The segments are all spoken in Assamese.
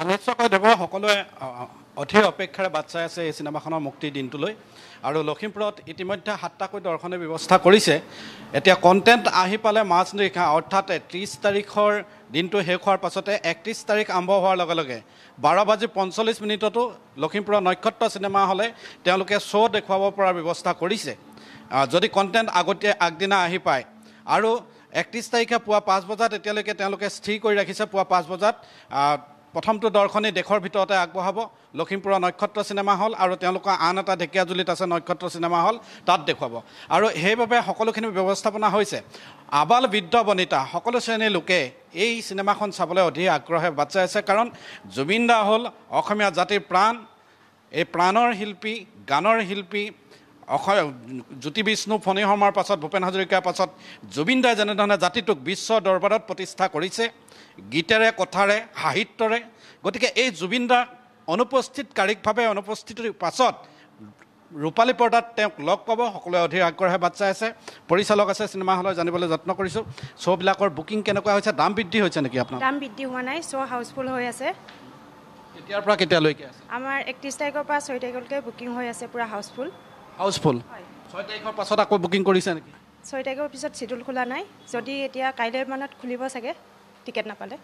নিশ্চয়কৈ দেৱ সকলোৱে অধীৰ অপেক্ষাৰে বাট চাই আছে এই চিনেমাখনৰ মুক্তিৰ দিনটোলৈ আৰু লখিমপুৰত ইতিমধ্যে 7টাকৈ দৰ্শনৰ ব্যৱস্থা কৰিছে। এতিয়া কণ্টেণ্ট আহি পালে মাজনিশা অৰ্থাৎ 30 তাৰিখৰ দিনটো শেষ হোৱাৰ পাছতে 31 তাৰিখ আৰম্ভ হোৱাৰ লগে লগে 12:45 লখিমপুৰৰ নক্ষত্ৰ চিনেমা হলে তেওঁলোকে শ্ব' দেখুৱাব পৰাৰ ব্যৱস্থা কৰিছে যদি কণ্টেণ্ট আগদিনা আহি পায়। আৰু 31 তাৰিখে পুৱা 5 বজাত এতিয়ালৈকে তেওঁলোকে স্থিৰ কৰি ৰাখিছে পুৱা 5 বজাত প্ৰথমটো দৰ্শনী দেশৰ ভিতৰতে আগবঢ়াব লখিমপুৰৰ নক্ষত্ৰ চিনেমা হল আৰু তেওঁলোকৰ আন এটা ঢেকীয়াজুলিত আছে নক্ষত্ৰ চিনেমা হল তাত দেখুৱাব। আৰু সেইবাবে সকলোখিনি ব্যৱস্থাপনা হৈছে। আবাল বৃদ্ধ বনিতা সকলো শ্ৰেণীৰ লোকে এই চিনেমাখন চাবলৈ অধীৰ আগ্ৰহে বাট চাই আছে, কাৰণ জুবিন দা হ'ল অসমীয়া জাতিৰ প্ৰাণ, এই প্ৰাণৰ শিল্পী, গানৰ শিল্পী। জ্যোতি বিষ্ণু ফণী শৰ্মাৰ পাছত ভূপেন হাজৰিকাৰ পাছত জুবিন দাই যেনেধৰণে জাতিটোক বিশ্ব দৰবাৰত প্ৰতিষ্ঠা কৰিছে গীতেৰে, কথাৰে, সাহিত্যৰে। গতিকে এই জুবিন দা কাৰিকভাৱে অনুপস্থিতিৰ পাছত ৰূপালী পৰ্দাত তেওঁক লগ পাব সকলোৱে অধীৰ আগ্ৰহে বাট চাই আছে। পৰিচালক আছে চিনেমা হলৰ, জানিবলৈ যত্ন কৰিছোঁ। শ্ব'বিলাকৰ বুকিং কেনেকুৱা হৈছে? দাম বৃদ্ধি হৈছে নেকি আপোনাৰ? দাম বৃদ্ধি হোৱা নাই, শ্ব' হাউচফুল হৈ আছে। কেতিয়াৰ পৰা কেতিয়ালৈকে আছে? আমাৰ 31 তাৰিখৰ পৰা 6 তাৰিখলৈকে বুকিং হৈ আছে, পুৰা হাউচফুল। 6 তাৰিখৰ পাছত আকৌ বুকিং কৰিছে নেকি? 6 তাৰিখৰ পিছত চিডিউল খোলা নাই, যদি এতিয়া কাইলৈ মানত খুলিব চাগে টিকেট নাপালে।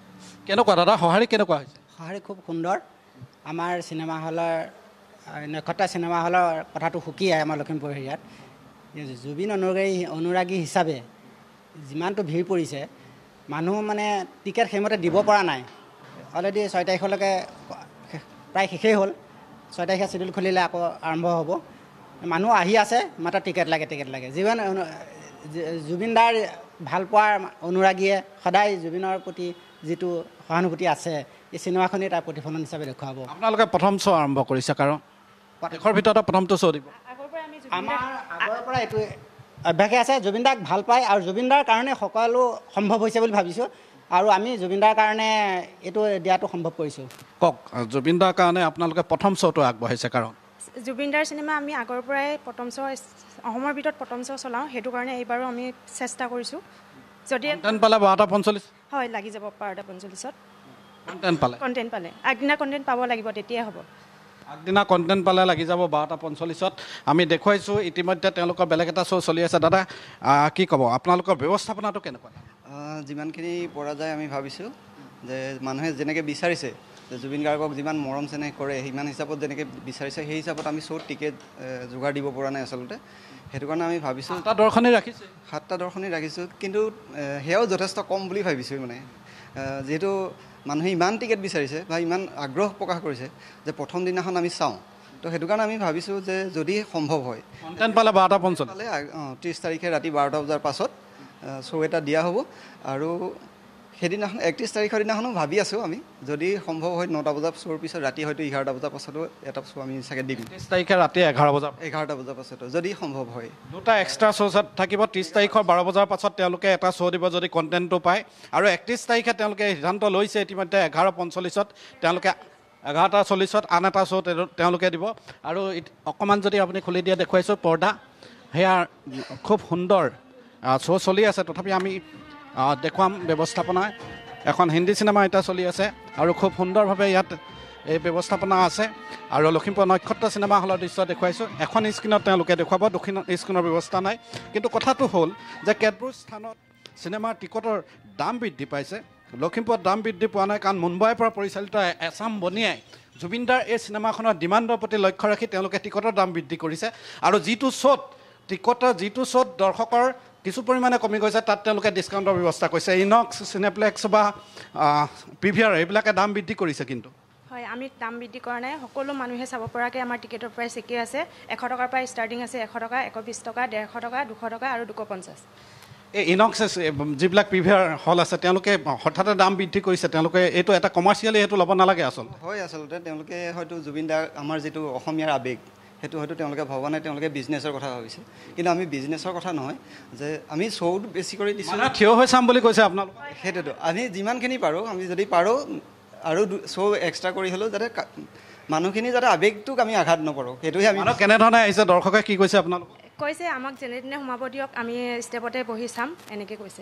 কেনেকুৱা দাদা সঁহাৰি কেনেকুৱা হৈছে? সঁহাৰি খুব সুন্দৰ। আমাৰ চিনেমা হলৰ নক্ষত্ৰ চিনেমা হলৰ কথাটো সুকীয়াই আমাৰ লখিমপুৰ এৰিয়াত। জুবিন অনুৰাগী হিচাপে যিমানটো ভিৰ পৰিছে, মানুহ মানে টিকেট সেইমতে দিব পৰা নাই। অলৰেডি 6 তাৰিখলৈকে প্ৰায় শেষেই হ'ল। 6 তাৰিখে চিডিউল খুলিলে আকৌ আৰম্ভ হ'ব। মানুহ আহি আছে, মাত্ৰ টিকেট লাগে। জুবিন দাৰ ভাল পোৱাৰ অনুৰাগীয়ে সদায় জুবিনৰ প্ৰতি যিটো সহানুভূতি আছে, এই চিনেমাখনেই তাৰ প্ৰতিফলন হিচাপে দেখুৱাব। আপোনালোকে প্ৰথম শ্ব' আৰম্ভ কৰিছে, কাৰণ দেশৰ ভিতৰতে প্ৰথমটো শ্ব' দিব। আমাৰ আগৰ পৰা এইটো অভ্যাসে আছে, জুবিন দাক ভাল পায় আৰু জুবিন দাৰ কাৰণে সকলো সম্ভৱ হৈছে বুলি ভাবিছোঁ। আৰু আমি জুবিন দাৰ কাৰণে এইটো দিয়াটো সম্ভৱ কৰিছোঁ। কওক, জুবিন দাৰ কাৰণে আপোনালোকে প্ৰথম শ্ব'টো আগবঢ়াইছে কাৰণ? জুবিন দাৰ চিনেমা আমি আগৰ পৰাই প্ৰথম শ্ব' অসমৰ ভিতৰত প্ৰথম শ্ব' চলাওঁ, সেইটো কাৰণে এইবাৰো আমি চেষ্টা কৰিছোঁ। যদি কণ্টেণ্ট পালে 12:45 হয়, লাগি যাব 12:45 কণ্টেণ্ট পালে আগদিনা কণ্টেণ্ট পাব লাগিব, তেতিয়াই হ'ব। আগদিনা কণ্টেণ্ট পালে লাগি যাব 12:45। আমি দেখুৱাইছোঁ ইতিমধ্যে তেওঁলোকৰ বেলেগ এটা শ্ব' চলি আছে। দাদা কি ক'ব, আপোনালোকৰ ব্যৱস্থাপনাটো কেনেকুৱা? যিমানখিনি পৰা যায় আমি ভাবিছোঁ যে মানুহে যেনেকৈ বিচাৰিছে যে জুবিন গাৰ্গক যিমান মৰম চেনেহ কৰে, সিমান হিচাপত যেনেকৈ বিচাৰিছে সেই হিচাপত আমি শ্ব'ত টিকেট যোগাৰ দিব পৰা নাই আচলতে। সেইটো কাৰণে আমি ভাবিছোঁ 7টা দৰ্শনী ৰাখিছোঁ। 7টা দৰ্শনী ৰাখিছোঁ, কিন্তু সেয়াও যথেষ্ট কম বুলি ভাবিছোঁ। মানে যিহেতু মানুহে ইমান টিকেট বিচাৰিছে বা ইমান আগ্ৰহ প্ৰকাশ কৰিছে যে প্ৰথম দিনাখন আমি চাওঁ, তো সেইটো কাৰণে আমি ভাবিছোঁ যে যদি সম্ভৱ হয় কণ্টেণ্ট পালে 12:45 পালে 30 তাৰিখে ৰাতি 12টা বজাৰ পাছত শ্ব' এটা দিয়া হ'ব। আৰু সেইদিনাখন 31 তাৰিখৰ দিনাখনো ভাবি আছোঁ আমি, যদি সম্ভৱ হয় 9টা বজাৰ শ্ব'ৰ পিছত ৰাতি হয়তো 11টা বজাৰ পাছতো এটা শ্ব' আমি চাগে দিম। 30 তাৰিখে ৰাতি 11টা বজাৰ পাছতো যদি সম্ভৱ হয়। দুটা এক্সট্ৰা শ্ব' থাকিব। 30 তাৰিখৰ 12 বজাৰ পাছত তেওঁলোকে এটা শ্ব' দিব যদি কণ্টেণ্টটো পায়। আৰু 31 তাৰিখে তেওঁলোকে সিদ্ধান্ত লৈছে ইতিমধ্যে 11:45 তেওঁলোকে 11:40 আন এটা শ্ব' তেওঁলোকে দিব। আৰু অকণমান যদি আপুনি খুলি দিয়ে দেখুৱাইছোঁ পৰ্দা, সেয়া খুব সুন্দৰ শ্ব' চলি আছে। তথাপি আমি দেখুৱাম ব্যৱস্থাপনা। এখন হিন্দী চিনেমা এতিয়া চলি আছে আৰু খুব সুন্দৰভাৱে ইয়াত এই ব্যৱস্থাপনা আছে। আৰু লখিমপুৰ নক্ষত্ৰ চিনেমা হলৰ দৃশ্য দেখুৱাইছোঁ। এখন স্ক্ৰীণত তেওঁলোকে দেখুৱাব, দুখন স্ক্ৰীণৰ ব্যৱস্থা নাই। কিন্তু কথাটো হ'ল যে কেতবোৰ স্থানত চিনেমাৰ টিকটৰ দাম বৃদ্ধি পাইছে, লখিমপুৰত দাম বৃদ্ধি পোৱা নাই, কাৰণ মুম্বাইৰ পৰা পৰিচালিত এছাম বনিয়াই জুবিন দাৰ এই চিনেমাখনৰ ডিমাণ্ডৰ প্ৰতি লক্ষ্য ৰাখি তেওঁলোকে টিকটৰ দাম বৃদ্ধি কৰিছে। আৰু যিটো শ্ব'ত দৰ্শকৰ কিছু পৰিমাণে কমি গৈছে, তাত তেওঁলোকে ডিছকাউণ্টৰ ব্যৱস্থা কৰিছে। ইনক্স, চিনেপ্লেক্স বা PVR এইবিলাকে দাম বৃদ্ধি কৰিছে। কিন্তু হয়, আমি দাম বৃদ্ধি কৰা নাই, সকলো মানুহে চাব পৰাকৈ আমাৰ টিকেটৰ প্ৰাইচ একেই আছে। 100 টকাৰ পৰা ষ্টাৰ্টিং আছে, 100 টকা, 120 টকা, 150 টকা, 200 টকা আৰু 250। এই ইনক্স যিবিলাক PVR হল আছে তেওঁলোকে হঠাতে দাম বৃদ্ধি কৰিছে। তেওঁলোকে এইটো এটা কমাৰ্চিয়েলি সেইটো ল'ব নালাগে আচলতে। হয়, আচলতে তেওঁলোকে হয়তো জুবিন দাৰ আমাৰ যিটো অসমীয়াৰ আৱেগ, সেইটো হয়তো তেওঁলোকে ভবা নাই, তেওঁলোকে বিজনেছৰ কথা ভাবিছে। কিন্তু আমি বিজনেছৰ কথা নহয়, যে আমি শ্ব'টো বেছি কৰি দিছোঁ, থিয় হৈ চাম বুলি কৈছে আপোনালোক। সেইটোতো আমি যিমানখিনি পাৰোঁ, আমি যদি পাৰোঁ আৰু শ্ব' এক্সট্ৰা কৰি হ'লেও যাতে মানুহখিনি যাতে আৱেগটোক আমি আঘাত নকৰোঁ, সেইটোহে আমি। কেনেধৰণে আহিছে দৰ্শকে, কি কৈছে আপোনালোক? কৈছে আমাক যেনে তেনে সোমাব দিয়ক, আমি ষ্টেপতে বহি চাম, এনেকৈ কৈছে।